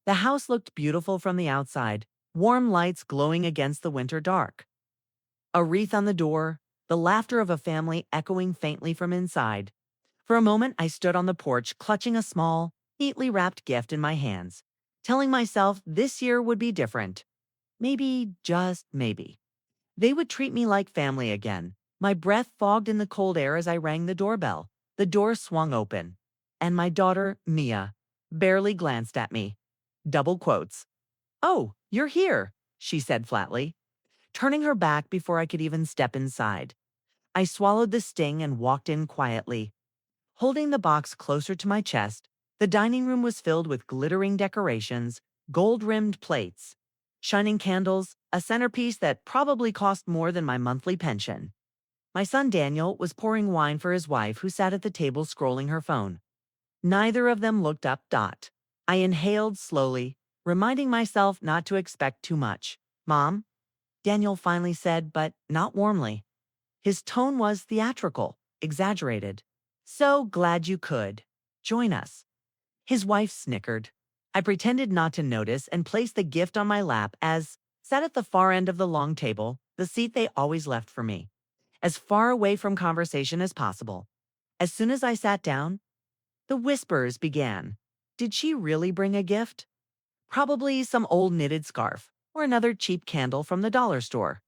The house looked beautiful from the outside, warm lights glowing against the winter dark. A wreath on the door, the laughter of a family echoing faintly from inside. For a moment, I stood on the porch, clutching a small, neatly wrapped gift in my hands, telling myself this year would be different. Maybe, just maybe. They would treat me like family again. My breath fogged in the cold air as I rang the doorbell. The door swung open, and my daughter, Mia, barely glanced at me. Double quotes. "Oh, you're here," she said flatly, turning her back before I could even step inside. I swallowed the sting and walked in quietly. Holding the box closer to my chest, the dining room was filled with glittering decorations, gold-rimmed plates, shining candles, a centerpiece that probably cost more than my monthly pension. My son Daniel was pouring wine for his wife, who sat at the table scrolling her phone. Neither of them looked up. I inhaled slowly, reminding myself not to expect too much. "Mom," Daniel finally said, but not warmly. His tone was theatrical, exaggerated. "So glad you could join us." His wife snickered. I pretended not to notice and placed the gift on my lap as sat at the far end of the long table, the seat they always left for me, as far away from conversation as possible. As soon as I sat down, the whispers began. Did she really bring a gift? Probably some old knitted scarf or another cheap candle from the dollar store.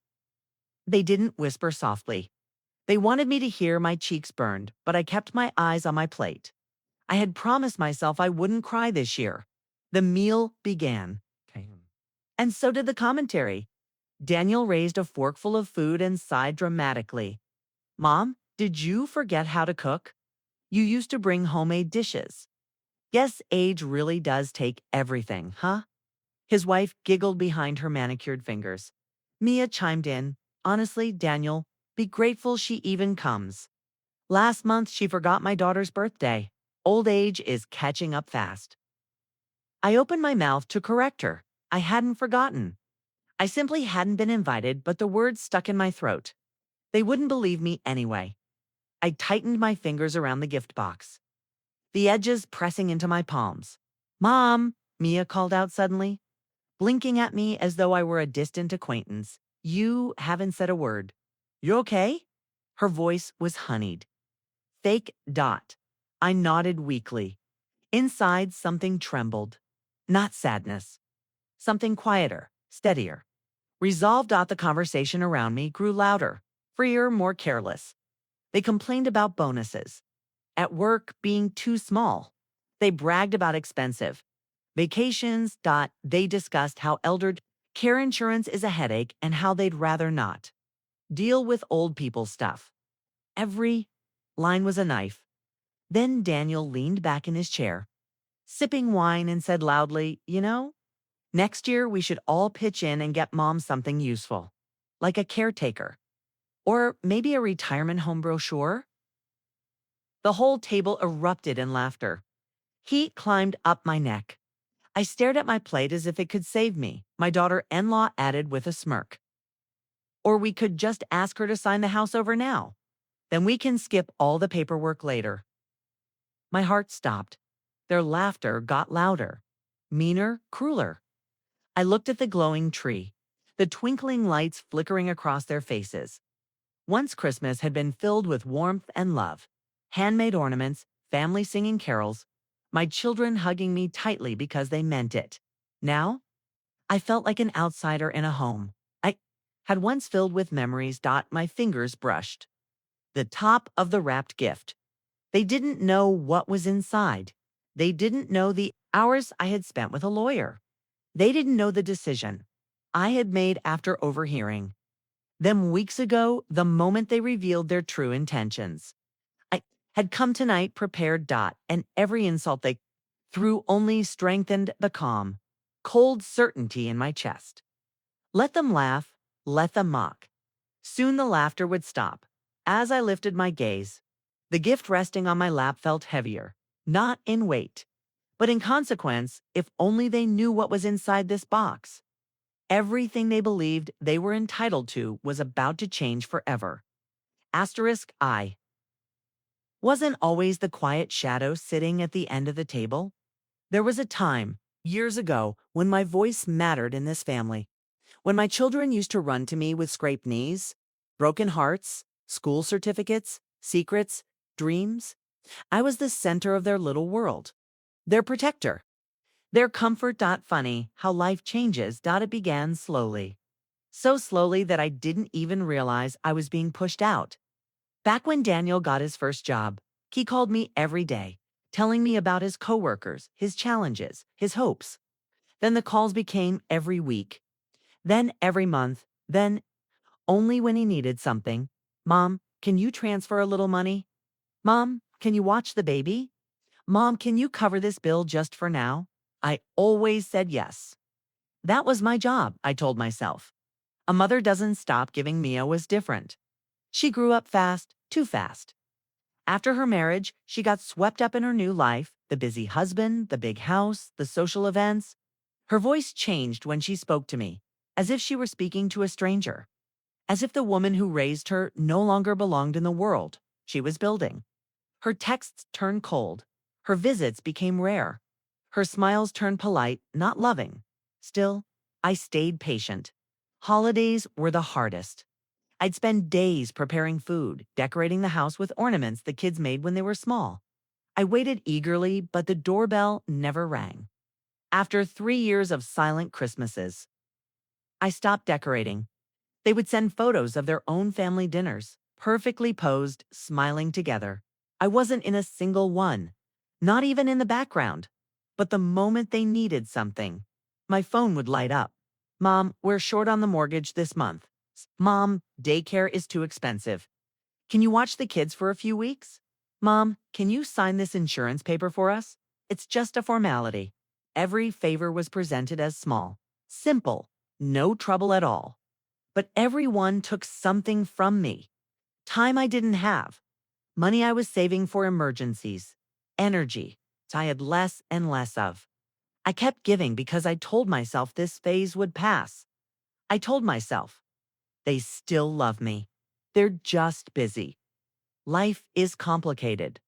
They didn't whisper softly. They wanted me to hear. My cheeks burned, but I kept my eyes on my plate. I had promised myself I wouldn't cry this year. The meal began. Okay. And so did the commentary. Daniel raised a forkful of food and sighed dramatically. "Mom, did you forget how to cook? You used to bring homemade dishes." Guess age really does take everything, huh? His wife giggled behind her manicured fingers. Mia chimed in. "Honestly, Daniel, be grateful she even comes. Last month she forgot my daughter's birthday. Old age is catching up fast." I opened my mouth to correct her. I hadn't forgotten. I simply hadn't been invited, but the words stuck in my throat. They wouldn't believe me anyway. I tightened my fingers around the gift box, the edges pressing into my palms. "Mom," Mia called out suddenly, blinking at me as though I were a distant acquaintance. "You haven't said a word. You okay?" Her voice was honeyed. Fake. I nodded weakly. Inside, something trembled. Not sadness. Something quieter, steadier. Resolve. The conversation around me grew louder, freer, more careless. They complained about bonuses. At work being too small. They bragged about expensive vacations. They discussed how elder care insurance is a headache and how they'd rather not deal with old people stuff. Every line was a knife. Then Daniel leaned back in his chair, sipping wine, and said loudly, next year we should all pitch in and get Mom something useful, like a caretaker, or maybe a retirement home brochure." The whole table erupted in laughter. Heat climbed up my neck. I stared at my plate as if it could save me. My daughter-in-law added with a smirk. "Or we could just ask her to sign the house over now. Then we can skip all the paperwork later." My heart stopped. Their laughter got louder, meaner, crueler. I looked at the glowing tree, the twinkling lights flickering across their faces. Once Christmas had been filled with warmth and love, handmade ornaments, family singing carols, my children hugging me tightly because they meant it. Now, I felt like an outsider in a home I had once filled with memories. My fingers brushed the top of the wrapped gift. They didn't know what was inside. They didn't know the hours I had spent with a lawyer. They didn't know the decision I had made after overhearing them weeks ago, the moment they revealed their true intentions. I had come tonight prepared. And every insult they threw only strengthened the calm, cold certainty in my chest. Let them laugh, let them mock. Soon the laughter would stop. As I lifted my gaze, the gift resting on my lap felt heavier, not in weight, but in consequence. If only they knew what was inside this box. Everything they believed they were entitled to was about to change forever. I wasn't always the quiet shadow sitting at the end of the table. There was a time Years ago, when my voice mattered in this family, when my children used to run to me with scraped knees, broken hearts, school certificates, secrets, dreams, I was the center of their little world, their protector, their comfort. Funny how life changes. It began slowly. So slowly that I didn't even realize I was being pushed out. Back when Daniel got his first job, he called me every day, telling me about his coworkers, his challenges, his hopes. Then the calls became every week, then every month, then only when he needed something. Mom, can you transfer a little money? Mom, can you watch the baby? Mom, can you cover this bill just for now? I always said yes. That was my job, I told myself. A mother doesn't stop giving. Mia was different. She grew up fast, too fast. After her marriage, she got swept up in her new life, the busy husband, the big house, the social events. Her voice changed when she spoke to me, as if she were speaking to a stranger, as if the woman who raised her no longer belonged in the world she was building. Her texts turned cold. Her visits became rare. Her smiles turned polite, not loving. Still, I stayed patient. Holidays were the hardest. I'd spend days preparing food, decorating the house with ornaments the kids made when they were small. I waited eagerly, but the doorbell never rang. After 3 years of silent Christmases, I stopped decorating. They would send photos of their own family dinners, perfectly posed, smiling together. I wasn't in a single one, not even in the background. But the moment they needed something, my phone would light up. Mom, we're short on the mortgage this month. Mom, daycare is too expensive. Can you watch the kids for a few weeks? Mom, can you sign this insurance paper for us? It's just a formality. Every favor was presented as small, simple, no trouble at all. But everyone took something from me. Time I didn't have, money I was saving for emergencies, energy I had less and less of. I kept giving because I told myself this phase would pass. I told myself, they still love me. They're just busy. Life is complicated.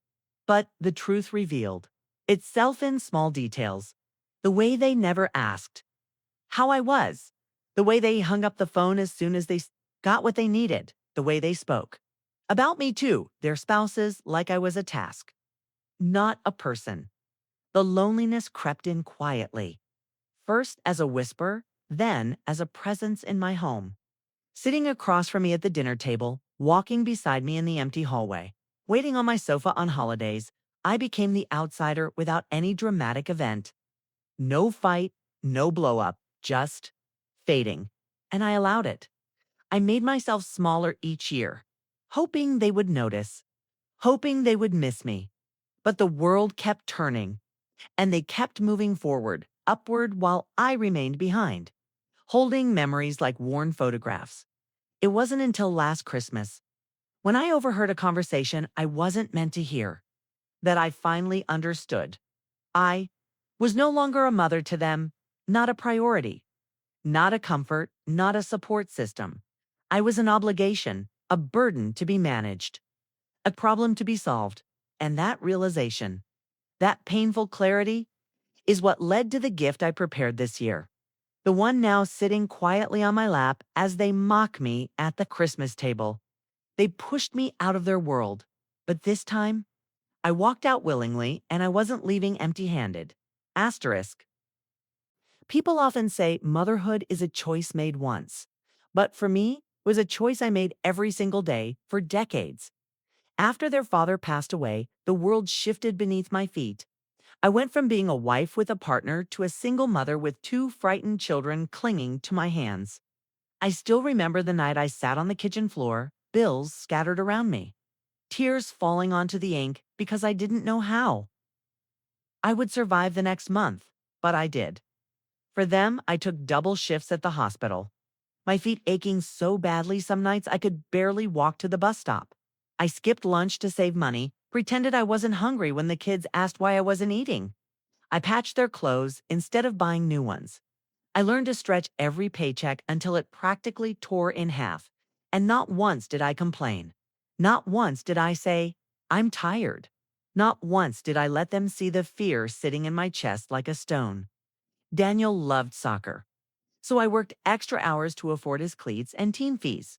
But the truth revealed itself in small details. The way they never asked how I was, the way they hung up the phone as soon as they got what they needed, the way they spoke. About me too, their spouses, like I was a task, not a person. The loneliness crept in quietly, first as a whisper, then as a presence in my home. Sitting across from me at the dinner table, walking beside me in the empty hallway, waiting on my sofa on holidays, I became the outsider without any dramatic event. No fight, no blow up, just fading. And I allowed it. I made myself smaller each year, hoping they would notice, hoping they would miss me. But the world kept turning, and they kept moving forward, upward, while I remained behind, holding memories like worn photographs. It wasn't until last Christmas, when I overheard a conversation I wasn't meant to hear, that I finally understood. I was no longer a mother to them, not a priority, not a comfort, not a support system. I was an obligation, a burden to be managed, a problem to be solved. And that realization, that painful clarity, is what led to the gift I prepared this year. The one now sitting quietly on my lap as they mock me at the Christmas table. They pushed me out of their world. But this time, I walked out willingly and I wasn't leaving empty-handed. Asterisk. People often say motherhood is a choice made once. But for me, it was a choice I made every single day for decades. After their father passed away, the world shifted beneath my feet. I went from being a wife with a partner to a single mother with two frightened children clinging to my hands. I still remember the night I sat on the kitchen floor, bills scattered around me, tears falling onto the ink because I didn't know how I would survive the next month, but I did. For them, I took double shifts at the hospital, my feet aching so badly some nights I could barely walk to the bus stop. I skipped lunch to save money, pretended I wasn't hungry when the kids asked why I wasn't eating. I patched their clothes instead of buying new ones. I learned to stretch every paycheck until it practically tore in half. And not once did I complain. Not once did I say, I'm tired. Not once did I let them see the fear sitting in my chest like a stone. Daniel loved soccer, so I worked extra hours to afford his cleats and team fees.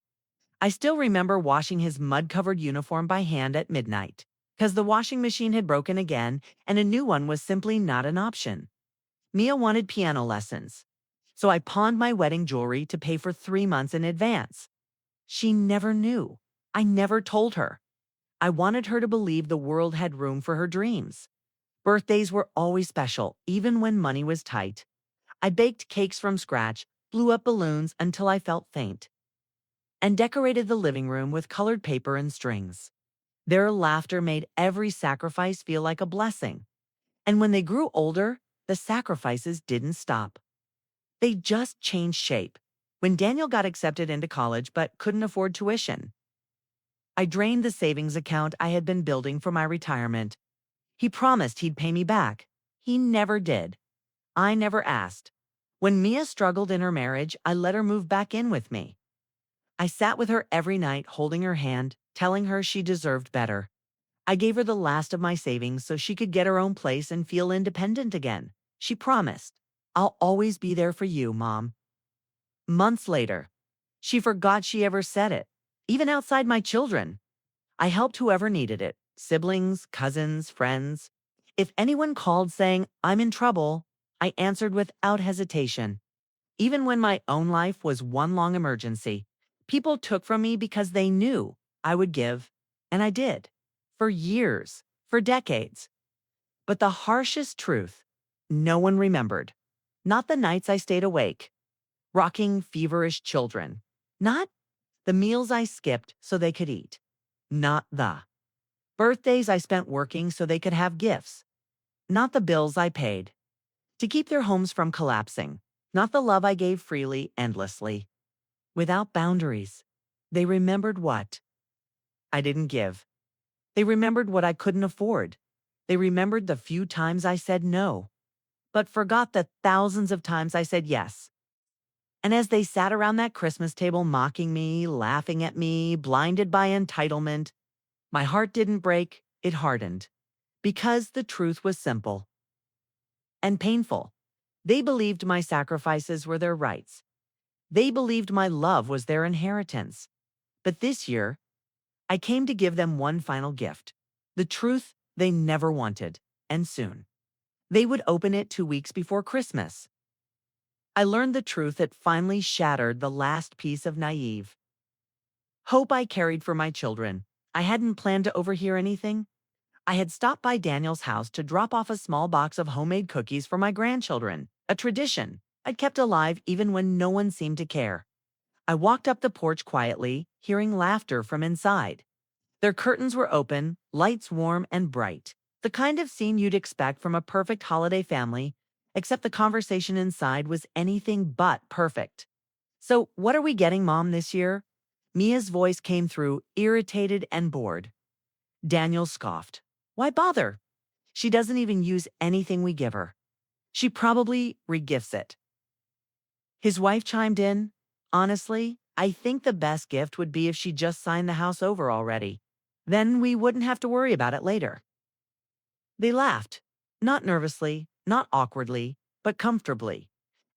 I still remember washing his mud-covered uniform by hand at midnight, because the washing machine had broken again and a new one was simply not an option. Mia wanted piano lessons, so I pawned my wedding jewelry to pay for 3 months in advance. She never knew. I never told her. I wanted her to believe the world had room for her dreams. Birthdays were always special, even when money was tight. I baked cakes from scratch, blew up balloons until I felt faint, and decorated the living room with colored paper and strings. Their laughter made every sacrifice feel like a blessing. And when they grew older, the sacrifices didn't stop. They just changed shape. When Daniel got accepted into college but couldn't afford tuition, I drained the savings account I had been building for my retirement. He promised he'd pay me back. He never did. I never asked. When Mia struggled in her marriage, I let her move back in with me. I sat with her every night, holding her hand, telling her she deserved better. I gave her the last of my savings so she could get her own place and feel independent again. She promised, "I'll always be there for you, Mom." Months later, she forgot she ever said it, even outside my children. I helped whoever needed it, siblings, cousins, friends. If anyone called saying, "I'm in trouble," I answered without hesitation. Even when my own life was one long emergency, people took from me because they knew I would give, and I did. For years, for decades. But the harshest truth, no one remembered. Not the nights I stayed awake, rocking feverish children. Not the meals I skipped so they could eat. Not the birthdays I spent working so they could have gifts. Not the bills I paid to keep their homes from collapsing. Not the love I gave freely, endlessly, without boundaries. They remembered what I didn't give. They remembered what I couldn't afford. They remembered the few times I said no, but forgot the thousands of times I said yes. And as they sat around that Christmas table mocking me, laughing at me, blinded by entitlement, my heart didn't break, it hardened. Because the truth was simple and painful. They believed my sacrifices were their rights. They believed my love was their inheritance. But this year, I came to give them one final gift. The truth they never wanted, and soon. They would open it 2 weeks before Christmas. I learned the truth that finally shattered the last piece of naive hope I carried for my children. I hadn't planned to overhear anything. I had stopped by Daniel's house to drop off a small box of homemade cookies for my grandchildren, a tradition I'd kept alive even when no one seemed to care. I walked up the porch quietly, hearing laughter from inside. Their curtains were open, lights warm and bright. The kind of scene you'd expect from a perfect holiday family, except the conversation inside was anything but perfect. "So, what are we getting, Mom, this year?" Mia's voice came through, irritated and bored. Daniel scoffed. "Why bother? She doesn't even use anything we give her. She probably regifts it." His wife chimed in. "Honestly, I think the best gift would be if she just signed the house over already. Then we wouldn't have to worry about it later." They laughed. Not nervously, not awkwardly, but comfortably.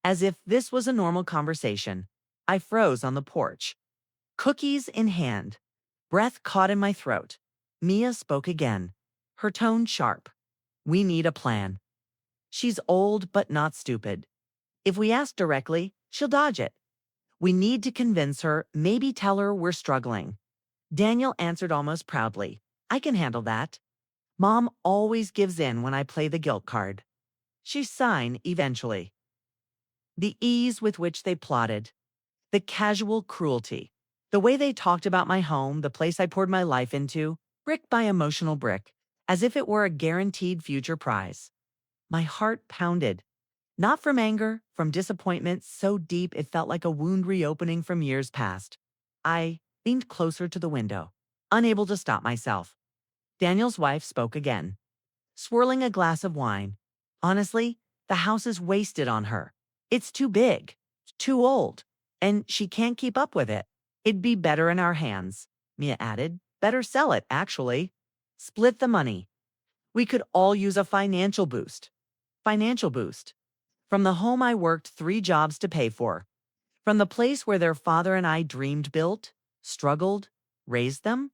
As if this was a normal conversation. I froze on the porch, cookies in hand, breath caught in my throat. Mia spoke again, her tone sharp. "We need a plan. She's old but not stupid. If we ask directly, she'll dodge it. We need to convince her, maybe tell her we're struggling." Daniel answered almost proudly, "I can handle that. Mom always gives in when I play the guilt card." She's sign eventually. The ease with which they plotted, the casual cruelty, the way they talked about my home, the place I poured my life into, brick by emotional brick, as if it were a guaranteed future prize. My heart pounded. Not from anger, from disappointment so deep it felt like a wound reopening from years past. I leaned closer to the window, unable to stop myself. Daniel's wife spoke again, swirling a glass of wine. "Honestly, the house is wasted on her. It's too big, too old, and she can't keep up with it. It'd be better in our hands," Mia added. "Better sell it, actually. Split the money. We could all use a financial boost." Financial boost. From the home I worked 3 jobs to pay for. From the place where their father and I dreamed built, struggled, raised them.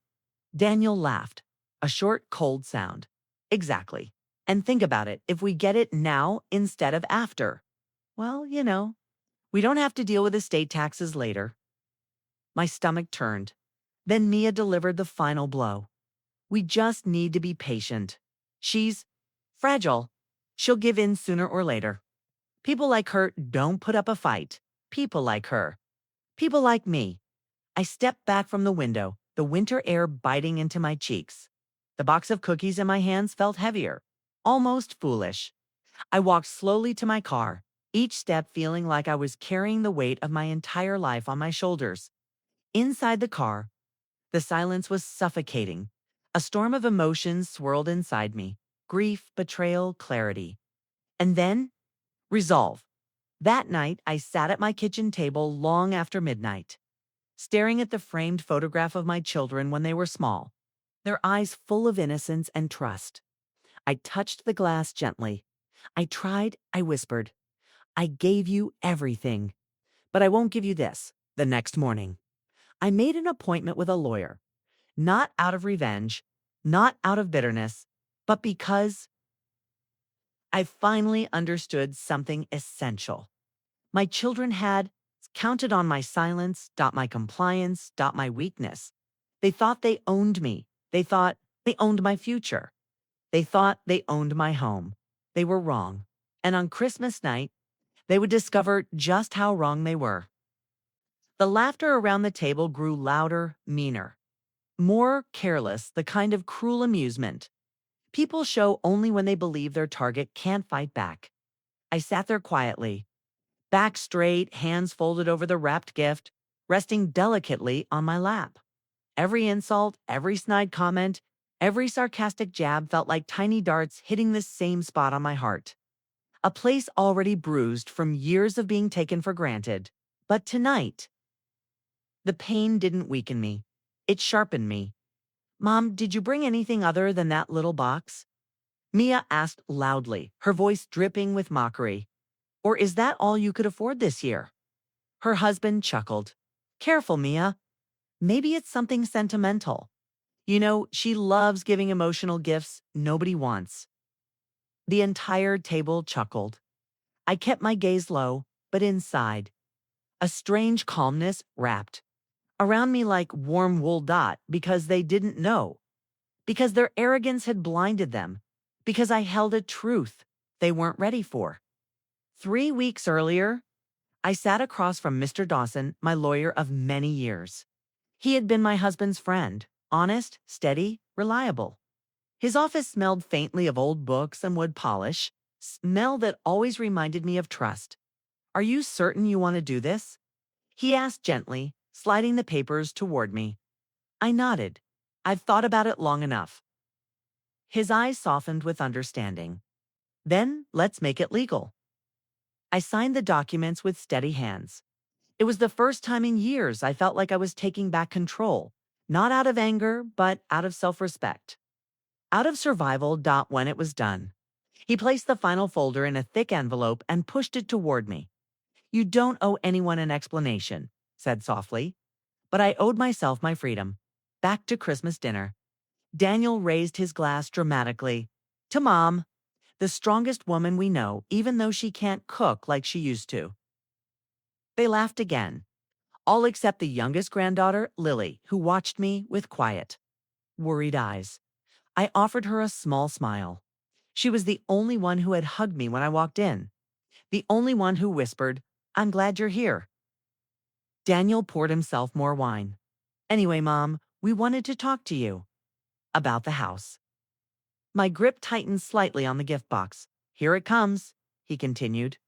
Daniel laughed. A short, cold sound. Exactly. And think about it, if we get it now instead of after. Well, we don't have to deal with estate taxes later. My stomach turned. Then Mia delivered the final blow. We just need to be patient. She's fragile. She'll give in sooner or later. People like her don't put up a fight. People like her. People like me. I stepped back from the window, the winter air biting into my cheeks. The box of cookies in my hands felt heavier, almost foolish. I walked slowly to my car, each step feeling like I was carrying the weight of my entire life on my shoulders. Inside the car, the silence was suffocating. A storm of emotions swirled inside me: grief, betrayal, clarity. And then, resolve. That night, I sat at my kitchen table long after midnight, staring at the framed photograph of my children when they were small, their eyes full of innocence and trust. I touched the glass gently. I whispered, I gave you everything, but I won't give you this. The next morning, I made an appointment with a lawyer, not out of revenge, not out of bitterness, but because I finally understood something essential. My children had counted on my silence, my compliance, my weakness. They thought they owned me. They thought they owned my future. They thought they owned my home. They were wrong. And on Christmas night, they would discover just how wrong they were. The laughter around the table grew louder, meaner, more careless, the kind of cruel amusement people show only when they believe their target can't fight back. I sat there quietly, back straight, hands folded over the wrapped gift, resting delicately on my lap. Every insult, every snide comment, every sarcastic jab felt like tiny darts hitting the same spot on my heart. A place already bruised from years of being taken for granted. But tonight, the pain didn't weaken me. It sharpened me. Mom, did you bring anything other than that little box? Mia asked loudly, her voice dripping with mockery. Or is that all you could afford this year? Her husband chuckled. Careful, Mia. Maybe it's something sentimental. She loves giving emotional gifts nobody wants. The entire table chuckled. I kept my gaze low, but inside, a strange calmness wrapped around me like warm wool dot because they didn't know, because their arrogance had blinded them, because I held a truth they weren't ready for. 3 weeks earlier, I sat across from Mr. Dawson, my lawyer of many years. He had been my husband's friend, honest, steady, reliable. His office smelled faintly of old books and wood polish, smell that always reminded me of trust. Are you certain you want to do this? He asked gently, sliding the papers toward me. I nodded. I've thought about it long enough. His eyes softened with understanding. Then let's make it legal. I signed the documents with steady hands. It was the first time in years I felt like I was taking back control, not out of anger, but out of self-respect. Out of survival. When it was done, he placed the final folder in a thick envelope and pushed it toward me. You don't owe anyone an explanation, said softly. But I owed myself my freedom. Back to Christmas dinner. Daniel raised his glass dramatically. To Mom, the strongest woman we know, even though she can't cook like she used to. They laughed again, all except the youngest granddaughter, Lily, who watched me with quiet, worried eyes. I offered her a small smile. She was the only one who had hugged me when I walked in, the only one who whispered, I'm glad you're here. Daniel poured himself more wine. Anyway, Mom, we wanted to talk to you about the house. My grip tightened slightly on the gift box. Here it comes, he continued.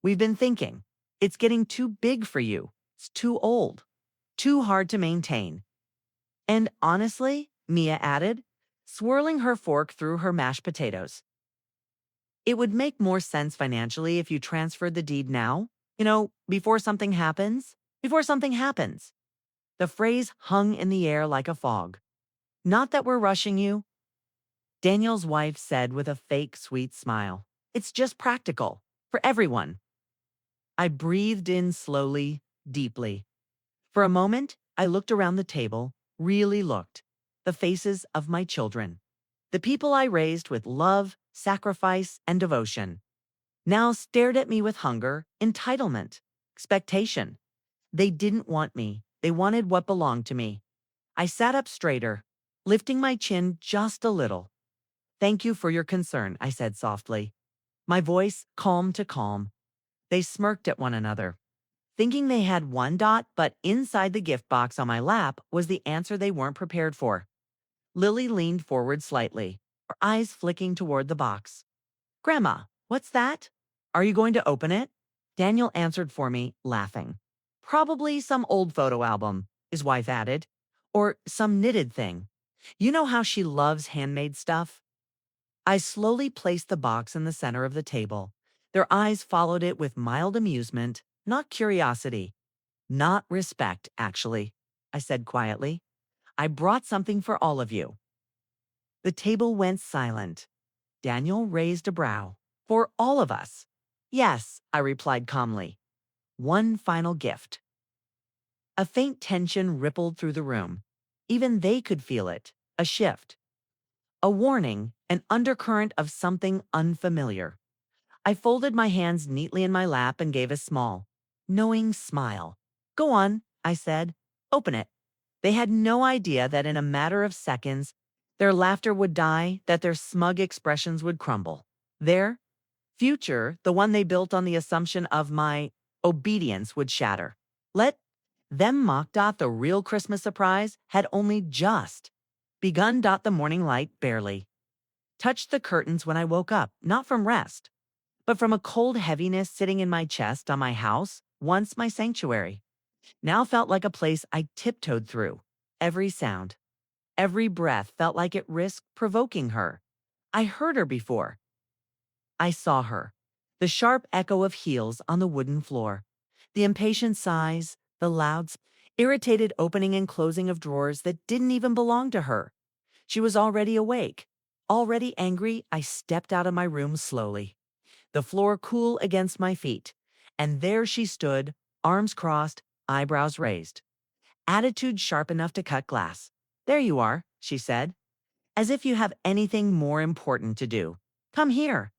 We've been thinking. It's getting too big for you. It's too old. Too hard to maintain. And honestly, Mia added, swirling her fork through her mashed potatoes, it would make more sense financially if you transferred the deed now. Before something happens. Before something happens. The phrase hung in the air like a fog. Not that we're rushing you, Daniel's wife said with a fake sweet smile. It's just practical. For everyone. I breathed in slowly, deeply. For a moment, I looked around the table, really looked. The faces of my children. The people I raised with love, sacrifice, and devotion. Now stared at me with hunger, entitlement, expectation. They didn't want me. They wanted what belonged to me. I sat up straighter, lifting my chin just a little. Thank you for your concern, I said softly. My voice calm to calm. They smirked at one another, thinking they had one dot, but inside the gift box on my lap was the answer they weren't prepared for. Lily leaned forward slightly, her eyes flicking toward the box. Grandma, what's that? Are you going to open it? Daniel answered for me, laughing. Probably some old photo album, his wife added. Or some knitted thing. You know how she loves handmade stuff? I slowly placed the box in the center of the table. Their eyes followed it with mild amusement, not curiosity. Not respect, actually, I said quietly. I brought something for all of you. The table went silent. Daniel raised a brow. For all of us. Yes, I replied calmly. One final gift. A faint tension rippled through the room. Even they could feel it. A shift. A warning, an undercurrent of something unfamiliar. I folded my hands neatly in my lap and gave a small, knowing smile. Go on, I said. Open it. They had no idea that in a matter of seconds, their laughter would die, that their smug expressions would crumble. Their future, the one they built on the assumption of my obedience, would shatter. Let them mock. The real Christmas surprise had only just begun. The morning light barely touched the curtains when I woke up, not from rest, but from a cold heaviness sitting in my chest. On my house, once my sanctuary, now felt like a place I tiptoed through. Every sound, every breath felt like it risked provoking her. I heard her before. I saw her. The sharp echo of heels on the wooden floor. The impatient sighs, the loud, irritated opening and closing of drawers that didn't even belong to her. She was already awake. Already angry, I stepped out of my room slowly. The floor cool against my feet. And there she stood, arms crossed, eyebrows raised. Attitude sharp enough to cut glass. There you are, she said. As if you have anything more important to do. Come here.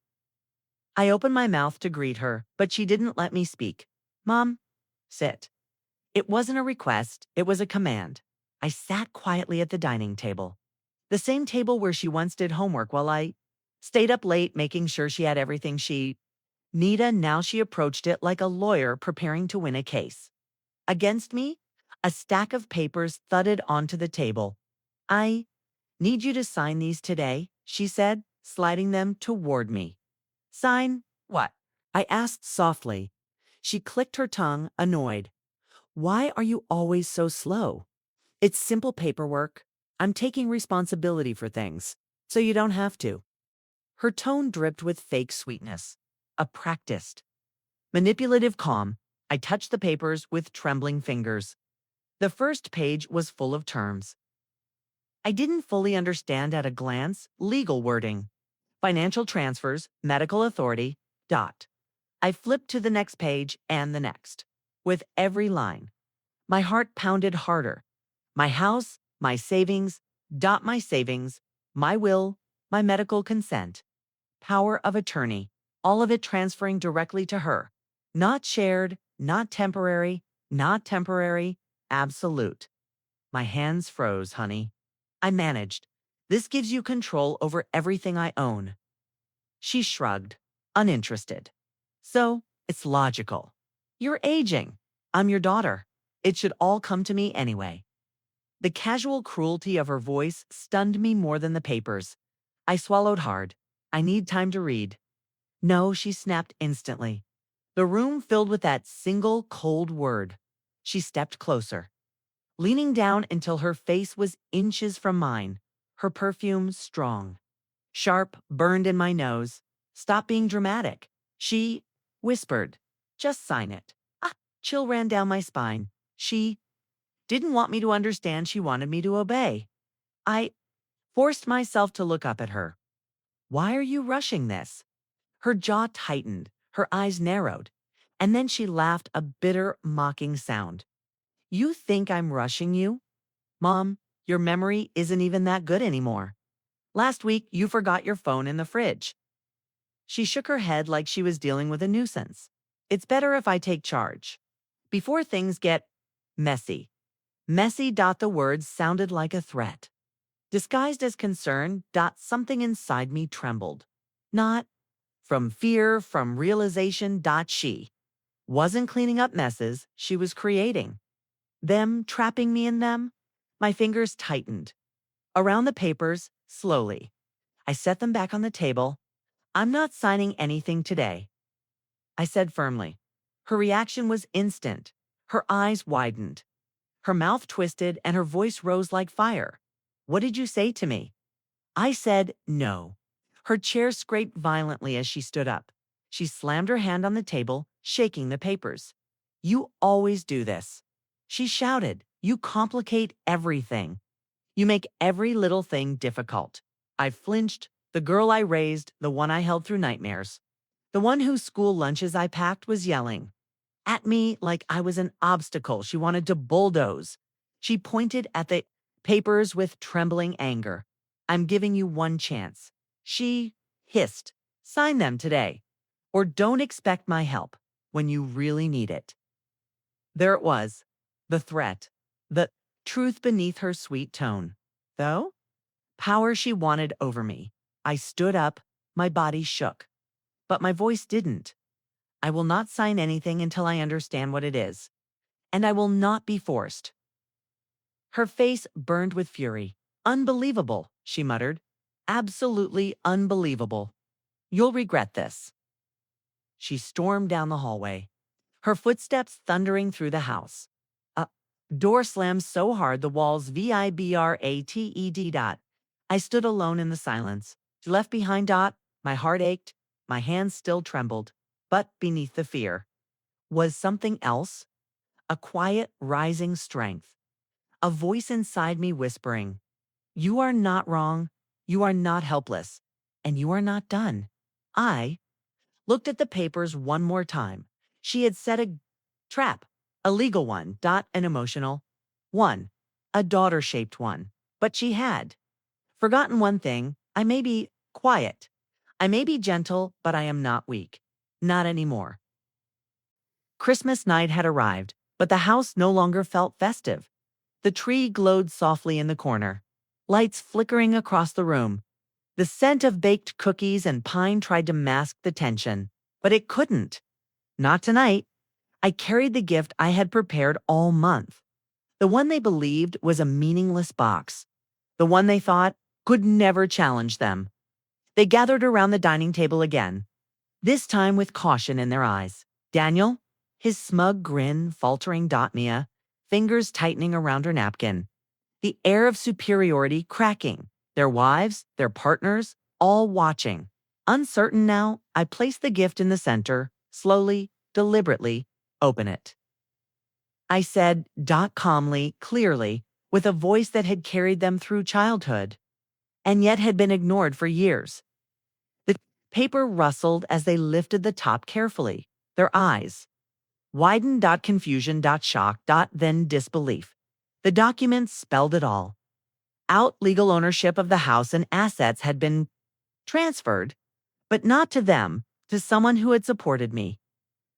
I opened my mouth to greet her, but she didn't let me speak. Mom, sit. It wasn't a request, it was a command. I sat quietly at the dining table. The same table where she once did homework while I stayed up late making sure she had everything she needed. Now she approached it like a lawyer preparing to win a case. Against me, a stack of papers thudded onto the table. I need you to sign these today, she said, sliding them toward me. Sign what? I asked softly. She clicked her tongue, annoyed. Why are you always so slow? It's simple paperwork. I'm taking responsibility for things, so you don't have to. Her tone dripped with fake sweetness. A practiced, manipulative calm. I touched the papers with trembling fingers. The first page was full of terms I didn't fully understand at a glance. Legal wording. Financial transfers, medical authority, dot. I flipped to the next page and the next. With every line, my heart pounded harder. My house, my savings, my savings, my will, my medical consent, power of attorney, all of it transferring directly to her. Not shared, not temporary, absolute. My hands froze, honey. I managed. This gives you control over everything I own. She shrugged, uninterested. So, it's logical. You're aging. I'm your daughter. It should all come to me anyway. The casual cruelty of her voice stunned me more than the papers. I swallowed hard. I need time to read. No, she snapped instantly. The room filled with that single cold word. She stepped closer, leaning down until her face was inches from mine, her perfume strong. Sharp, burned in my nose. Stop being dramatic. She whispered, just sign it. Chill ran down my spine. She didn't want me to understand, she wanted me to obey. I forced myself to look up at her. Why are you rushing this? Her jaw tightened, Her eyes narrowed, and then she laughed a bitter, mocking sound. You think I'm rushing you? Mom, your memory isn't even that good anymore. Last week, you forgot your phone in the fridge. She shook her head like she was dealing with a nuisance. It's better if I take charge. Before things get messy. Messy. The words sounded like a threat. Disguised as concern. Something inside me trembled. Not from fear, from realization. She wasn't cleaning up messes, she was creating them, trapping me in them. My fingers tightened. Around the papers, slowly. I set them back on the table. I'm not signing anything today, I said firmly. Her reaction was instant. Her eyes widened. Her mouth twisted and her voice rose like fire. What did you say to me? I said no. Her chair scraped violently as she stood up. She slammed her hand on the table, shaking the papers. You always do this. She shouted. You complicate everything. You make every little thing difficult. I flinched. The girl I raised, the one I held through nightmares, the one whose school lunches I packed, was yelling at me like I was an obstacle she wanted to bulldoze. She pointed at the papers with trembling anger. I'm giving you one chance. She hissed. Sign them today. Or don't expect my help when you really need it. There it was, the threat, the truth beneath her sweet tone. Though, power she wanted over me. I stood up, my body shook. But my voice didn't. I will not sign anything until I understand what it is. And I will not be forced. Her face burned with fury. Unbelievable, she muttered. Absolutely unbelievable. You'll regret this. She stormed down the hallway, her footsteps thundering through the house. A door slammed so hard the walls vibrated. I stood alone in the silence. She left behind. My heart ached, my hands still trembled. But beneath the fear was something else, a quiet, rising strength, a voice inside me whispering, you are not wrong, you are not helpless, and you are not done. I looked at the papers one more time. She had set a trap, a legal one, an emotional one, a daughter-shaped one. But she had forgotten one thing. I may be quiet, I may be gentle, but I am not weak. Not anymore. Christmas night had arrived, but the house no longer felt festive. The tree glowed softly in the corner, lights flickering across the room. The scent of baked cookies and pine tried to mask the tension, but it couldn't. Not tonight. I carried the gift I had prepared all month. The one they believed was a meaningless box. The one they thought could never challenge them. They gathered around the dining table again, this time with caution in their eyes. Daniel, his smug grin faltering. Mia, fingers tightening around her napkin. The air of superiority cracking. Their wives, their partners, all watching. Uncertain now, I placed the gift in the center, slowly, deliberately. Open it, I said. Calmly, clearly, with a voice that had carried them through childhood, and yet had been ignored for years. The paper rustled as they lifted the top carefully, their eyes widened. Confusion. Shock. Then disbelief. The document spelled it all out. Legal ownership of the house and assets had been transferred, but not to them, to someone who had supported me,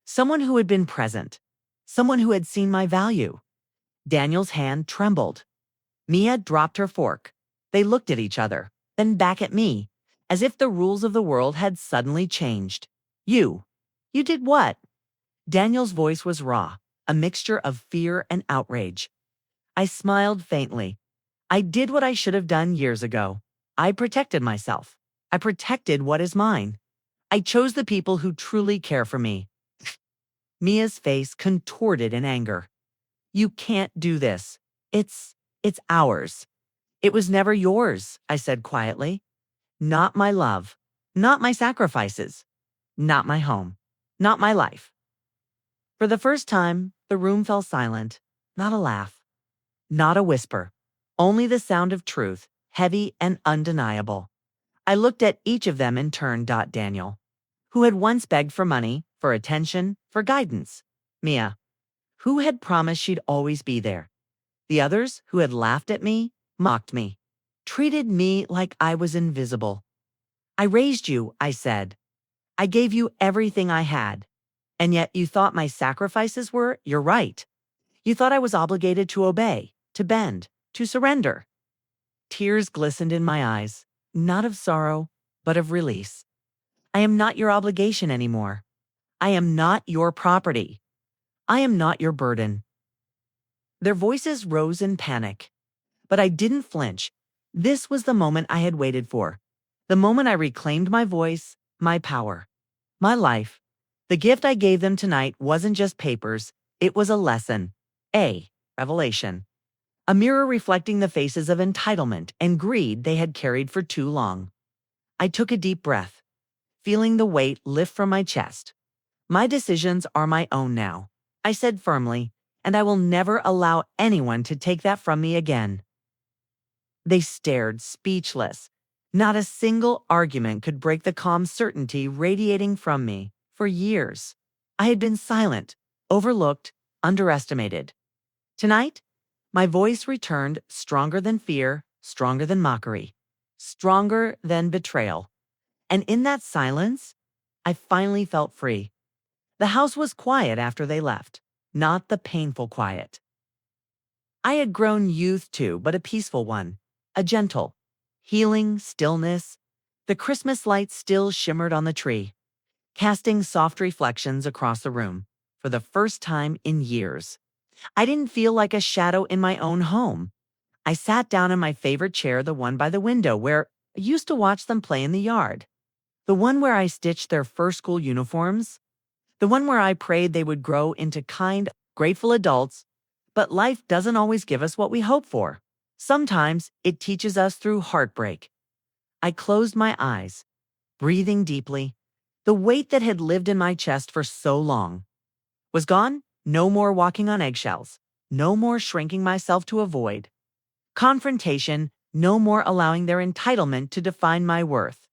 someone who had been present, someone who had seen my value. Daniel's hand trembled. Mia dropped her fork. They looked at each other, then back at me, as if the rules of the world had suddenly changed. You did what? Daniel's voice was raw, a mixture of fear and outrage. I smiled faintly. I did what I should have done years ago. I protected myself. I protected what is mine. I chose the people who truly care for me. Mia's face contorted in anger. You can't do this. It's ours. It was never yours, I said quietly. Not my love. Not my sacrifices. Not my home. Not my life. For the first time, the room fell silent. Not a laugh. Not a whisper. Only the sound of truth, heavy and undeniable. I looked at each of them in turn. Daniel, who had once begged for money, for attention, for guidance. Mia, who had promised she'd always be there. The others, who had laughed at me, mocked me, treated me like I was invisible. I raised you, I said. I gave you everything I had. And yet you thought my sacrifices were, you're right. You thought I was obligated to obey, to bend, to surrender. Tears glistened in my eyes, not of sorrow, but of release. I am not your obligation anymore. I am not your property. I am not your burden. Their voices rose in panic, but I didn't flinch. This was the moment I had waited for. The moment I reclaimed my voice, my power, my life. The gift I gave them tonight wasn't just papers, it was a lesson. A revelation. A mirror reflecting the faces of entitlement and greed they had carried for too long. I took a deep breath, feeling the weight lift from my chest. My decisions are my own now, I said firmly, and I will never allow anyone to take that from me again. They stared, speechless. Not a single argument could break the calm certainty radiating from me. For years, I had been silent, overlooked, underestimated. Tonight, my voice returned stronger than fear, stronger than mockery, stronger than betrayal. And in that silence, I finally felt free. The house was quiet after they left, not the painful quiet I had grown used to, but a peaceful one, a gentle, healing stillness. The Christmas lights still shimmered on the tree, casting soft reflections across the room. For the first time in years, I didn't feel like a shadow in my own home. I sat down in my favorite chair, the one by the window where I used to watch them play in the yard, the one where I stitched their first school uniforms, the one where I prayed they would grow into kind, grateful adults. But life doesn't always give us what we hope for. Sometimes it teaches us through heartbreak. I closed my eyes, breathing deeply. The weight that had lived in my chest for so long was gone. No more walking on eggshells. No more shrinking myself to avoid confrontation. No more allowing their entitlement to define my worth.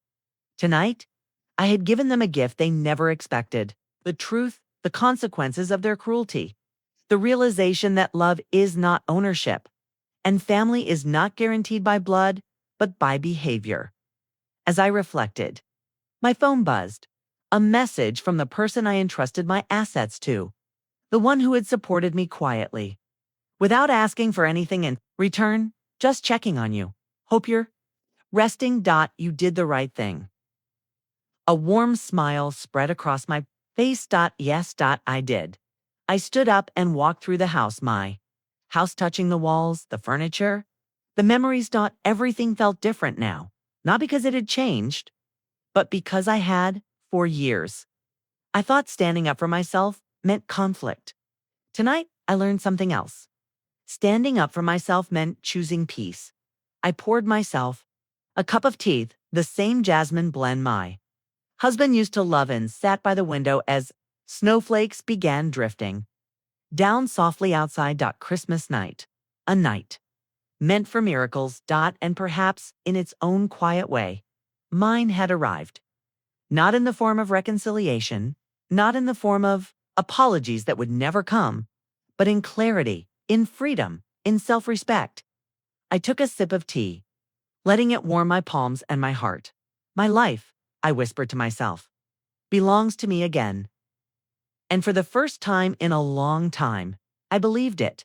Tonight, I had given them a gift they never expected. The truth, the consequences of their cruelty. The realization that love is not ownership, and family is not guaranteed by blood, but by behavior. As I reflected, my phone buzzed. A message from the person I entrusted my assets to, the one who had supported me quietly, without asking for anything in return, just checking on you. Hope you're resting. You did the right thing. A warm smile spread across my face. Yes. I did. I stood up and walked through the house, my house touching the walls, the furniture, the memories. Everything felt different now, not because it had changed, but because I had for years. I thought standing up for myself meant conflict. Tonight, I learned something else. Standing up for myself meant choosing peace. I poured myself a cup of tea, the same jasmine blend my husband used to love, and sat by the window as snowflakes began drifting down softly outside. Christmas night, a night meant for miracles. And perhaps in its own quiet way, mine had arrived. Not in the form of reconciliation, not in the form of apologies that would never come, but in clarity, in freedom, in self-respect. I took a sip of tea, letting it warm my palms and my heart. My life, I whispered to myself, belongs to me again. And for the first time in a long time, I believed it.